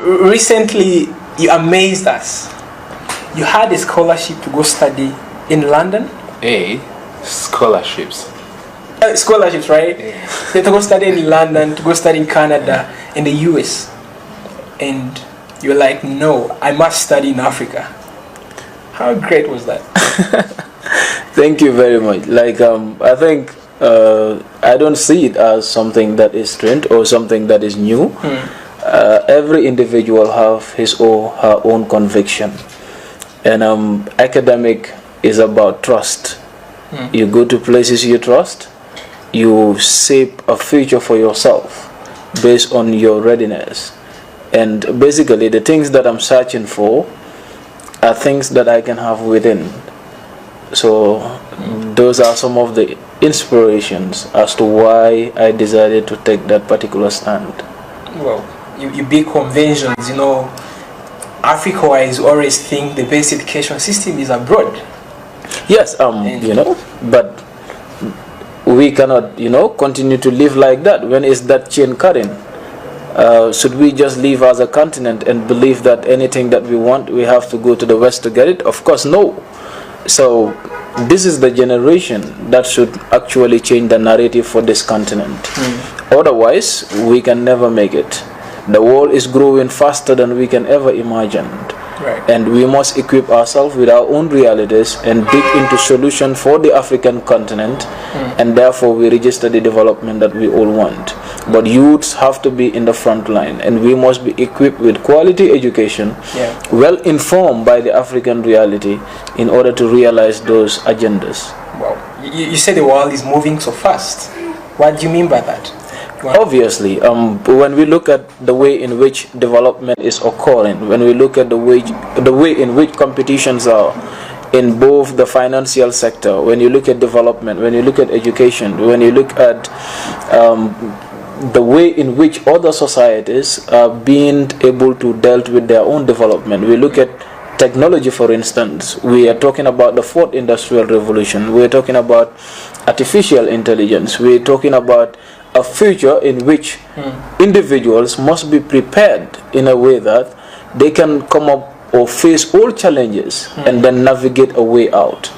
recently you amazed us. You had a scholarship to go study in London. Scholarships. Scholarships, right? Yeah. To go study in London, to go study in Canada, in the US. And you're like, no, I must study in Africa. How great was that? Thank you very much. Like, I think I don't see it as something that is strange or something that is new. Every individual have his or her own conviction. And academic is about trust. You go to places you trust. You shape a future for yourself based on your readiness. And basically the things that I'm searching for are things that I can have within. So those are some of the inspirations as to why I decided to take that particular stand. Well, you big conventions, you know, Afrikans always think the best education system is abroad. Yes, you know, but we cannot, you know, continue to live like that. When is that chain cutting? Should we just live as a continent and believe that anything that we want, we have to go to the West to get it? Of course, no. So this is the generation that should actually change the narrative for this continent. Otherwise, we can never make it. The world is growing faster than we can ever imagine. Right. And we must equip ourselves with our own realities and dig into solutions for the African continent, and therefore we register the development that we all want. But youths have to be in the front line, and we must be equipped with quality education, well informed by the African reality, in order to realize those agendas. Wow. You said the world is moving so fast. What do you mean by that? Obviously, when we look at the way in which development is occurring, when we look at the way in which competitions are in both the financial sector, when you look at development, when you look at education, when you look at the way in which other societies are being able to deal with their own development, we look at technology, for instance. We are talking about the fourth industrial revolution. We are talking about artificial intelligence. We are talking about a future in which individuals must be prepared in a way that they can come up or face all challenges and then navigate a way out.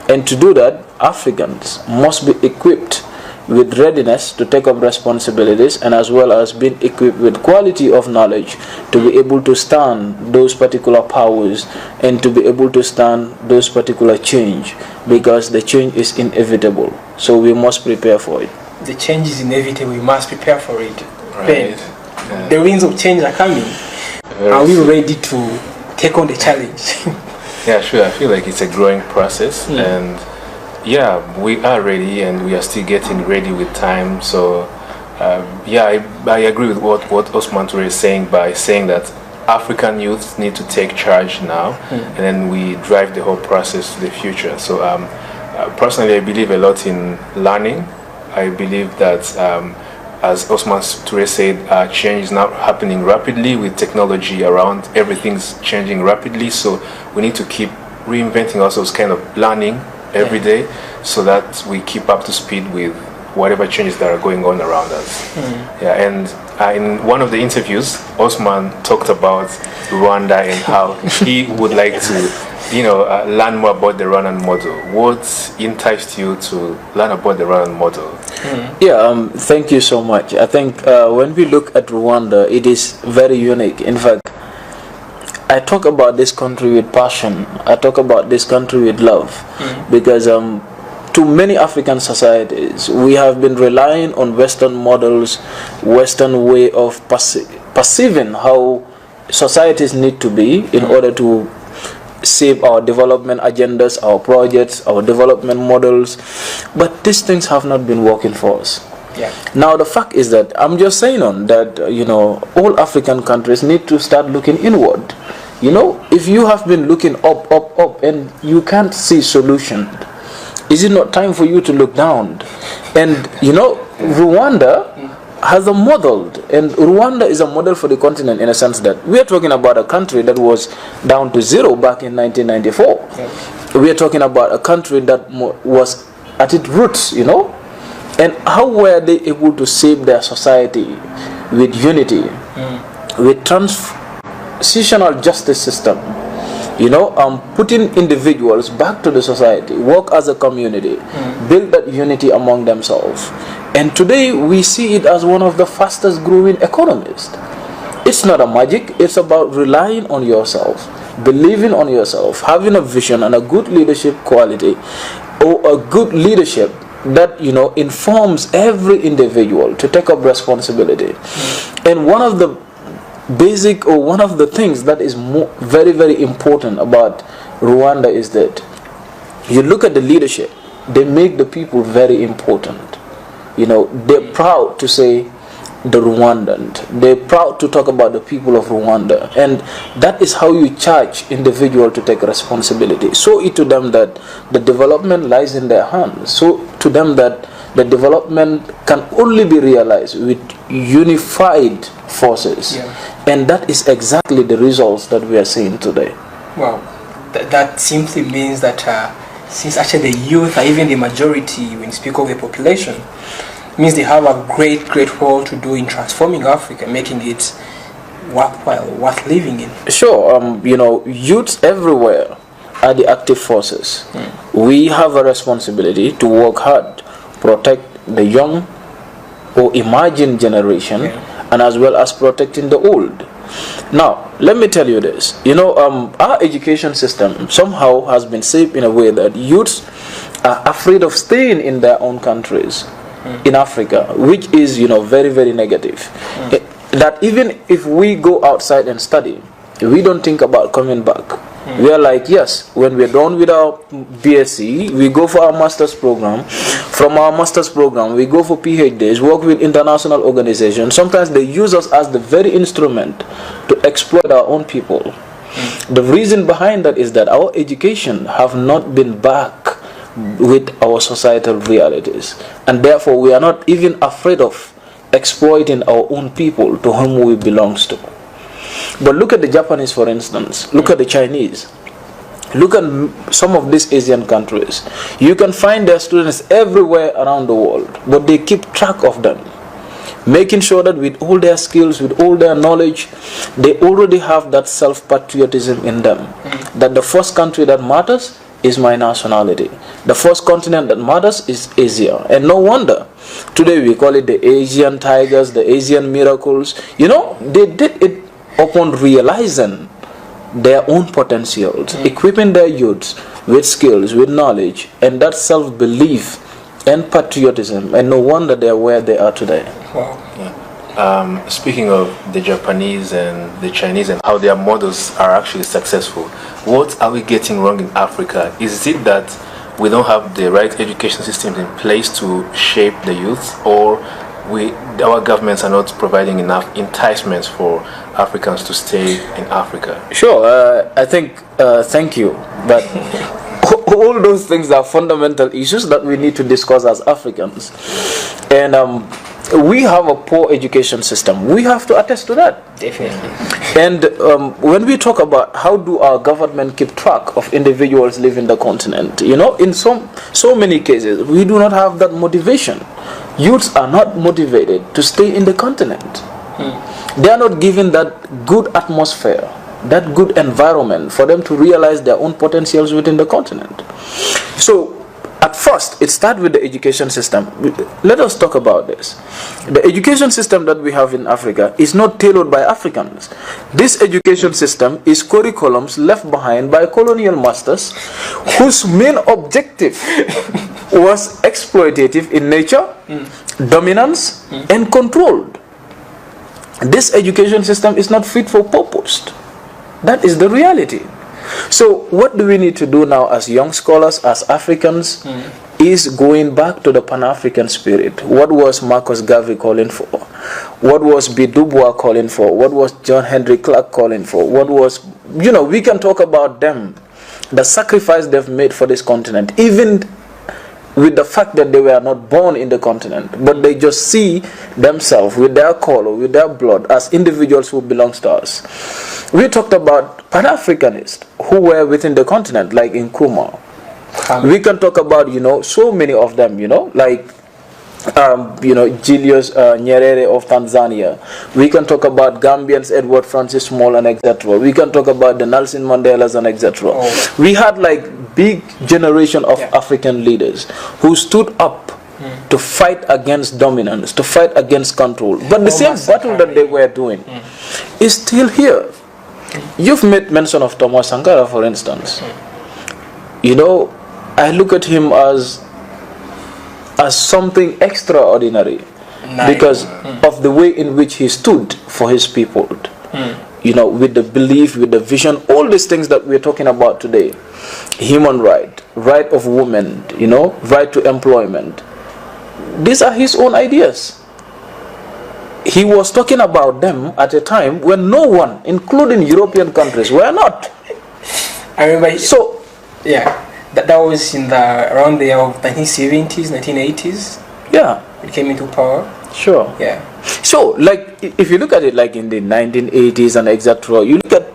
And to do that, Africans must be equipped with readiness to take up responsibilities, and as well as being equipped with quality of knowledge to be able to stand those particular powers and to be able to stand those particular change, because the change is inevitable. So we must prepare for it. The change is inevitable, we must prepare for it. Right. The winds of change are coming. Are we ready to take on the challenge? Yeah, sure. I feel like it's a growing process, and yeah, we are ready, and we are still getting ready with time. So yeah, I agree with what Osman Toure is saying, by saying that African youth need to take charge now, and then we drive the whole process to the future. So personally, I believe a lot in learning. I believe that, as Osman Toure said, change is now happening rapidly with technology around. Everything's changing rapidly, so we need to keep reinventing ourselves, kind of learning every day, so that we keep up to speed with whatever changes that are going on around us. Yeah, and in one of the interviews, Osman talked about Rwanda and how he would like to, you know, learn more about the Rwandan model. What enticed you to learn about the Rwandan model? Yeah, thank you so much. I think when we look at Rwanda, it is very unique. In fact, I talk about this country with passion. I talk about this country with love, because to many African societies, we have been relying on Western models, Western way of perceiving how societies need to be in order to shape our development agendas, our projects, our development models. But these things have not been working for us. Yeah. Now the fact is that I'm just saying on that, you know, all African countries need to start looking inward. You know, if you have been looking up, and you can't see solution, is it not time for you to look down? And you know, Rwanda has a model, and Rwanda is a model for the continent, in a sense that we are talking about a country that was down to zero back in 1994. We are talking about a country that was at its roots, you know. And how were they able to shape their society with unity, with transitional justice system, putting individuals back to the society, work as a community, build that unity among themselves. And today we see it as one of the fastest growing economies. It's not a magic, it's about relying on yourself, believing on yourself, having a vision and a good leadership quality, or a good leadership that informs every individual to take up responsibility. And one of the basic, or one of the things that is very, very important about Rwanda is that you look at the leadership, they make the people very important. They're proud to say the Rwandan. They're proud to talk about the people of Rwanda, and that is how you charge individual to take responsibility. So it to them that the development lies in their hands. So to them that the development can only be realized with unified forces, and that is exactly the results that we are seeing today. Wow, that simply means that since actually the youth are even the majority when you speak of the population, means they have a great role to do in transforming Africa, making it worthwhile, worth living in. Sure, youths everywhere are the active forces. We have a responsibility to work hard, protect the young or emerging generation, and as well as protecting the old. Now, let me tell you this. Our education system somehow has been shaped in a way that youths are afraid of staying in their own countries. In Africa, which is very, very negative. That even if we go outside and study, we don't think about coming back. We are like, yes, when we're done with our BSc, we go for our master's program. From our master's program, we go for PhDs, work with international organizations. Sometimes they use us as the very instrument to exploit our own people. The reason behind that is that our education have not been back with our societal realities, and therefore we are not even afraid of exploiting our own people to whom we belongs to. But look at the Japanese, for instance. Look at the Chinese. Look at some of these Asian countries. You can find their students everywhere around the world, but they keep track of them, making sure that with all their skills, with all their knowledge, they already have that self-patriotism in them, that the first country that matters is my nationality. The first continent that matters is Asia. And no wonder today we call it the Asian tigers, the Asian miracles. They did it upon realizing their own potentials, equipping their youths with skills, with knowledge, and that self-belief and patriotism. And no wonder they are where they are today. Wow. Speaking of the Japanese and the Chinese and how their models are actually successful, what are we getting wrong in Africa? Is it that we don't have the right education systems in place to shape the youth, or our governments are not providing enough enticements for Africans to stay in Africa? Sure, I think, thank you, but all those things are fundamental issues that we need to discuss as Africans. And we have a poor education system. We have to attest to that. Definitely. And when we talk about how do our government keep track of individuals living the continent, in so many cases, we do not have that motivation. Youths are not motivated to stay in the continent. They are not given that good atmosphere, that good environment for them to realize their own potentials within the continent. So, at first, it starts with the education system. Let us talk about this. The education system that we have in Africa is not tailored by Africans. This education system is curriculums left behind by colonial masters whose main objective was exploitative in nature, dominance, and controlled. This education system is not fit for purpose. That is the reality. So what do we need to do now as young scholars, as Africans, is going back to the Pan-African spirit. What was Marcus Garvey calling for? What was B. Du Bois calling for? What was John Henry Clark calling for? What was, we can talk about them, the sacrifice they've made for this continent, even with the fact that they were not born in the continent, but they just see themselves with their color, with their blood, as individuals who belongs to us. We talked about Pan-Africanists who were within the continent, like in Nkrumah. We can talk about, so many of them, like Julius Nyerere of Tanzania. We can talk about Gambians, Edward Francis Small and etc. We can talk about the Nelson Mandelas and etc. We had like big generation of African leaders who stood up to fight against dominance, to fight against control. But the same battle that they were doing is still here. You've made mention of Thomas Sankara, for instance. I look at him as something extraordinary because of the way in which he stood for his people. With the belief, with the vision, all these things that we're talking about today. Human right of women, right to employment. These are his own ideas. He was talking about them at a time when no one, including European countries, were not. I remember. So, yeah. That was in around the year of 1970s, 1980s. Yeah. It came into power. Sure. Yeah. So, like, if you look at it, like in the 1980s and etc., you look at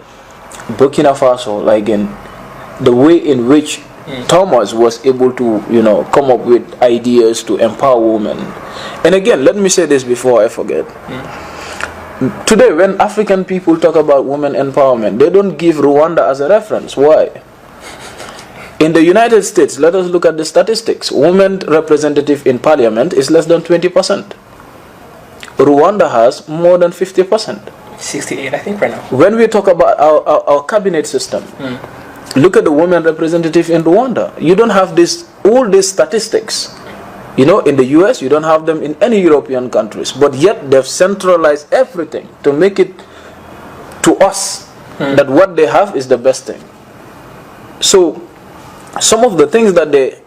Burkina Faso, like in the way in which Thomas was able to, come up with ideas to empower women. And again, let me say this before I forget. Today, when African people talk about women empowerment, they don't give Rwanda as a reference. Why? In the United States, let us look at the statistics. Women representative in parliament is less than 20%. Rwanda has more than 50%. 68, I think, right now. When we talk about our cabinet system, look at the women representative in Rwanda. You don't have all these statistics. In the US, you don't have them in any European countries. But yet, they've centralized everything to make it to us that what they have is the best thing. So, some of the things that they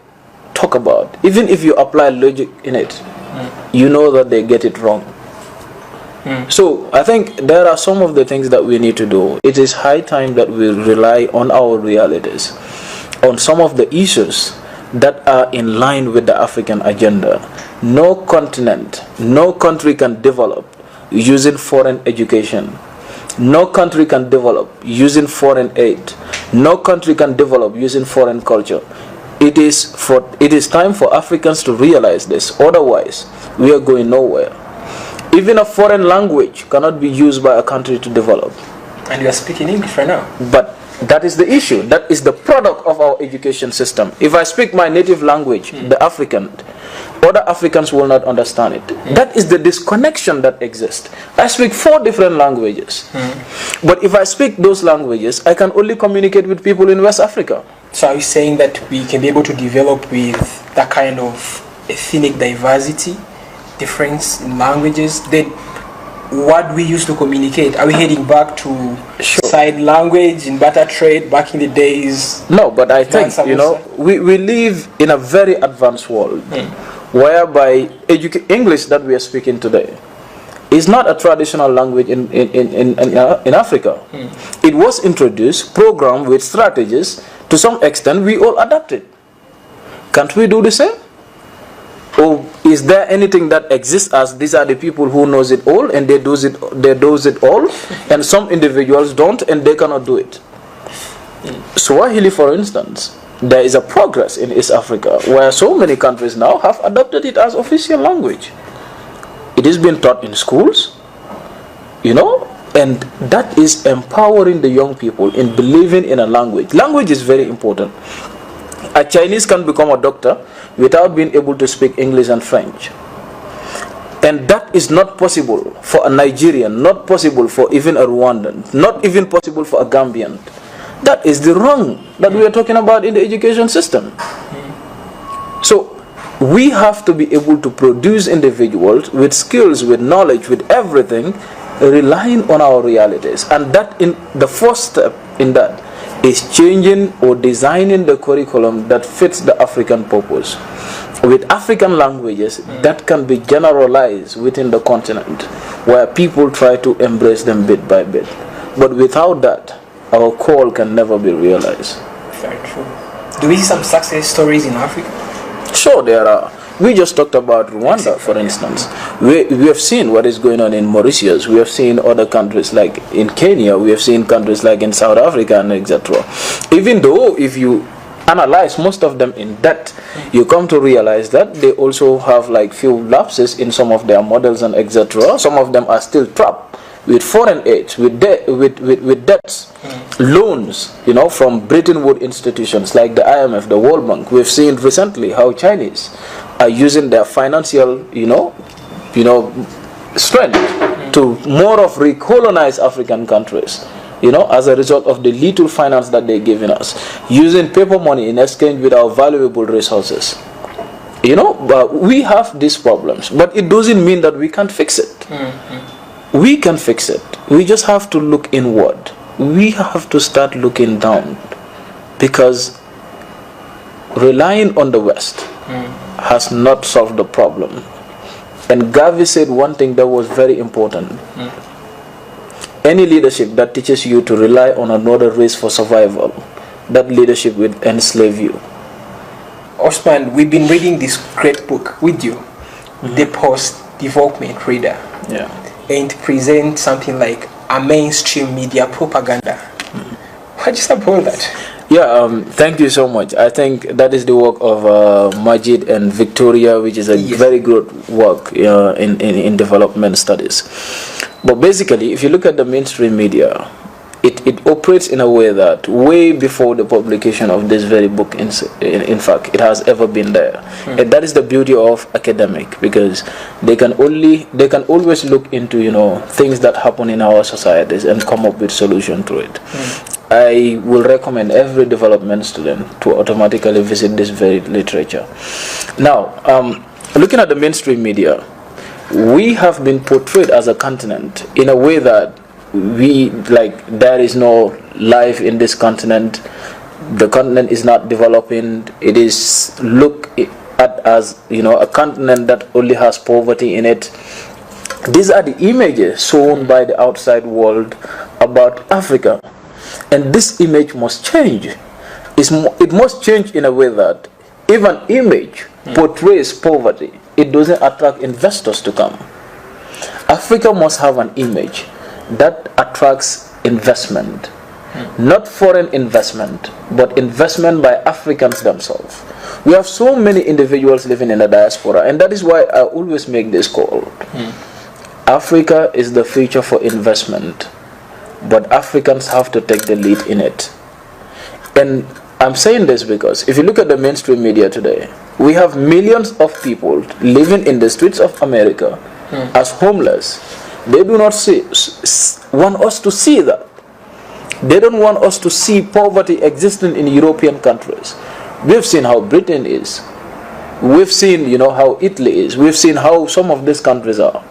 talk about, even if you apply logic in it, you know that they get it wrong. So I think there are some of the things that we need to do. It is high time that we rely on our realities, on some of the issues that are in line with the African agenda. No continent, no country can develop using foreign education. No country can develop using foreign aid. No country can develop using foreign culture. It is time for Africans to realize this. Otherwise, we are going nowhere. Even a foreign language cannot be used by a country to develop. And you are speaking English right now. But that is the issue. That is the product of our education system. If I speak my native language, the Afrikan, other Africans will not understand it. That is the disconnection that exists. I speak 4 different languages. But if I speak those languages, I can only communicate with people in West Africa. So are you saying that we can be able to develop with that kind of ethnic diversity, difference in languages, then what we used to communicate? Are we heading back to side language in barter trade back in the days? No, but I think, we live in a very advanced world whereby English that we are speaking today is not a traditional language in Africa. It was introduced, programmed with strategies. To some extent, we all adapted. Can't we do the same? Or is there anything that exists as these are the people who knows it all and they do it all, and some individuals don't and they cannot do it? Swahili, for instance, there is a progress in East Africa where so many countries now have adopted it as official language. It is being taught in schools, and that is empowering the young people in believing in a language. Language is very important. A Chinese can become a doctor without being able to speak English and French. And that is not possible for a Nigerian, not possible for even a Rwandan, not even possible for a Gambian. That is the wrong that we are talking about in the education system. So we have to be able to produce individuals with skills, with knowledge, with everything, relying on our realities. And that in the first step in that is changing or designing the curriculum that fits the African purpose with African languages that can be generalized within the continent, where people try to embrace them bit by bit. But without that, our call can never be realized. Very true. Do we see some success stories in Africa? Sure, there are. We just talked about Rwanda, for instance. We have seen what is going on in Mauritius. We have seen other countries like in Kenya. We have seen countries like in South Africa and etc. Even though if you analyze most of them in depth, you come to realize that they also have like few lapses in some of their models and etc. Some of them are still trapped with foreign aid, with debts, loans, you know, from Bretton Woods institutions like the IMF, the World Bank. We've seen recently how Chinese are using their financial, strength to more of recolonize African countries, you know, as a result of the little finance that they're giving us, using paper money in exchange with our valuable resources. You know, but we have these problems, but it doesn't mean that we can't fix it. We can fix it. We just have to look inward. We have to start looking down, because relying on the West has not solved the problem. And Garvey said one thing that was very important. Any leadership that teaches you to rely on another race for survival, that leadership will enslave you. Osman, we've been reading this great book with you, The Post-Development Reader. Yeah. And present something like a mainstream media propaganda. What is about that? Yeah, thank you so much. I think that is the work of Majid and Victoria, which is a very good work in development studies. But basically, if you look at the mainstream media, it operates in a way that way before the publication of this very book, in fact, it has ever been there. And that is the beauty of academic, because they can always look into, you know, things that happen in our societies and come up with solution to it. I will recommend every development student to automatically visit this very literature. Now, looking at the mainstream media, we have been portrayed as a continent in a way that there is no life in this continent. The continent is not developing. It is looked at as, you know, a continent that only has poverty in it. These are the images shown by the outside world about Africa. And this image must change. It must change in a way that if an image portrays poverty, it doesn't attract investors to come. Africa must have an image that attracts investment. Not foreign investment, but investment by Africans themselves. We have so many individuals living in the diaspora, and that is why I always make this call. Africa is the future for investment, but Africans have to take the lead in it. And I'm saying this because if you look at the mainstream media today, we have millions of people living in the streets of America as homeless. They do not want us to see that. They don't want us to see poverty existing in European countries. We've seen how Britain is. We've seen, you know, how Italy is. We've seen how some of these countries are.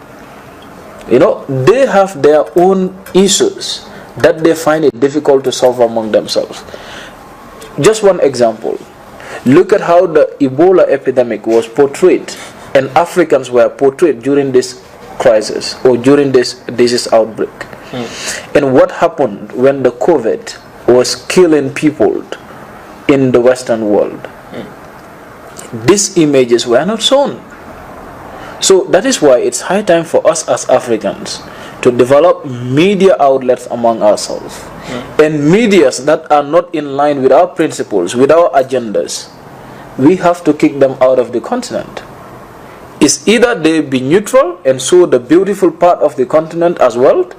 You know, they have their own issues that they find it difficult to solve among themselves. Just one example. Look at how the Ebola epidemic was portrayed, and Africans were portrayed during this crisis or during this disease outbreak. And what happened when the COVID was killing people in the Western world? These images were not shown. So that is why it's high time for us as Africans to develop media outlets among ourselves. And medias that are not in line with our principles, with our agendas, we have to kick them out of the continent. It's either they be neutral and show the beautiful part of the continent as well,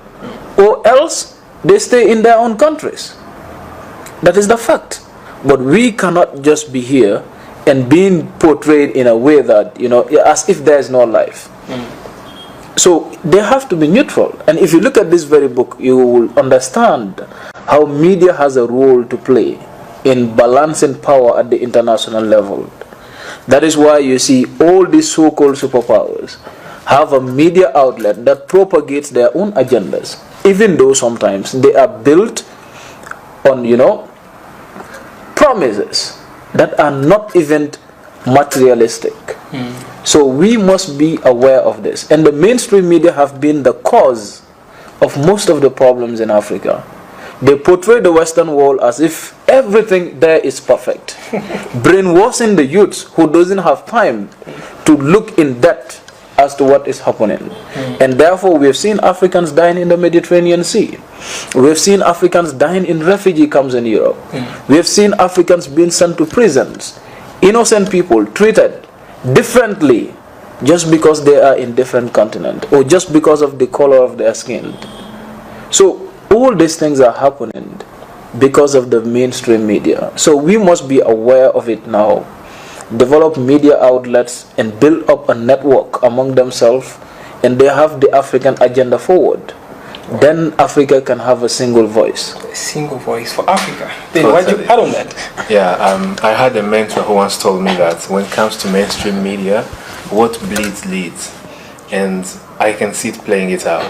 or else they stay in their own countries. That is the fact. But we cannot just be here and being portrayed in a way that, you know, as if there is no life. So they have to be neutral. And if you look at this very book, you will understand how media has a role to play in balancing power at the international level. That is why you see all these so-called superpowers have a media outlet that propagates their own agendas, even though sometimes they are built on, you know, promises that are not even materialistic. So we must be aware of this. And the mainstream media have been the cause of most of the problems in Africa. They portray the Western world as if everything there is perfect, brainwashing the youths who doesn't have time to look in depth as to what is happening. And therefore, we have seen Africans dying in the Mediterranean Sea. We have seen Africans dying in refugee camps in Europe. We have seen Africans being sent to prisons. Innocent people treated differently just because they are in different continent or just because of the color of their skin. So all these things are happening because of the mainstream media. So we must be aware of it now, develop media outlets and build up a network among themselves, and they have the African agenda forward. Then Africa can have a single voice. A single voice for Africa. Then why do you add on that? Yeah, I had a mentor who once told me that when it comes to mainstream media, what bleeds leads, and I can see it playing it out.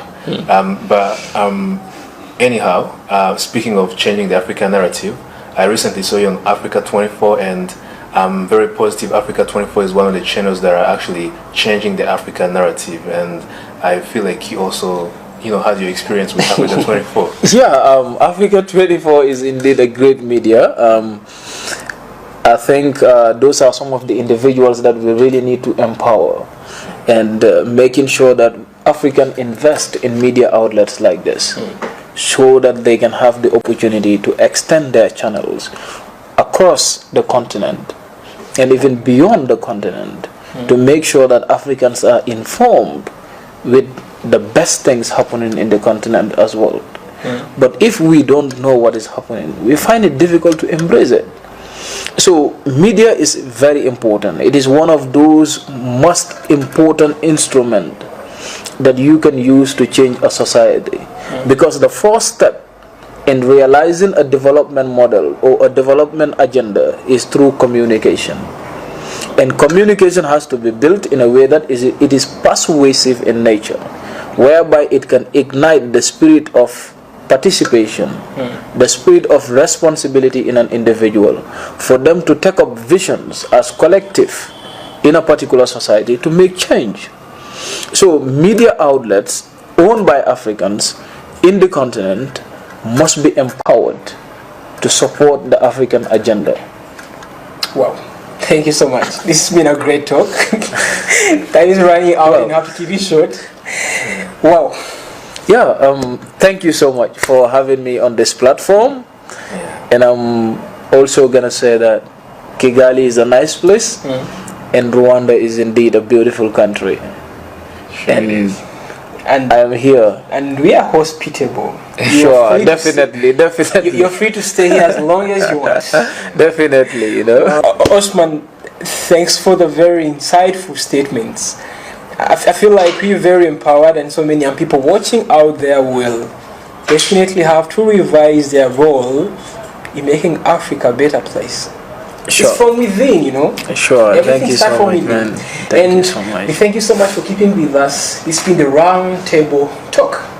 Anyhow, speaking of changing the African narrative, I recently saw you on Africa 24, and I'm very positive Africa 24 is one of the channels that are actually changing the African narrative, and I feel like you also, had your experience with Africa 24. Yeah, Africa 24 is indeed a great media. I think those are some of the individuals that we really need to empower, and making sure that African invest in media outlets like this, so that they can have the opportunity to extend their channels across the continent and even beyond the continent, to make sure that Africans are informed with the best things happening in the continent as well. But if we don't know what is happening, we find it difficult to embrace it. So media is very important. It is one of those most important instruments that you can use to change a society, because the first step in realizing a development model or a development agenda is through communication. And communication has to be built in a way that it is persuasive in nature, whereby it can ignite the spirit of participation, the spirit of responsibility in an individual, for them to take up visions as collective in a particular society to make change. So media outlets owned by Africans in the continent must be empowered to support the African agenda. Wow. Thank you so much. This has been a great talk. Time is running out and have to keep it short. Wow. Yeah, thank you so much for having me on this platform. And I'm also going to say that Kigali is a nice place, and Rwanda is indeed a beautiful country. Sure it is. And I am here. And we are hospitable. Sure, definitely. You're free to stay here as long as you want. Definitely, Osman, thanks for the very insightful statements. I feel like we're very empowered, and so many young people watching out there will definitely have to revise their role in making Africa a better place. Sure. It's from within, Sure, thank you so much, man. Thank you so much. We thank you so much for keeping with us. It's been the Round Table Talk.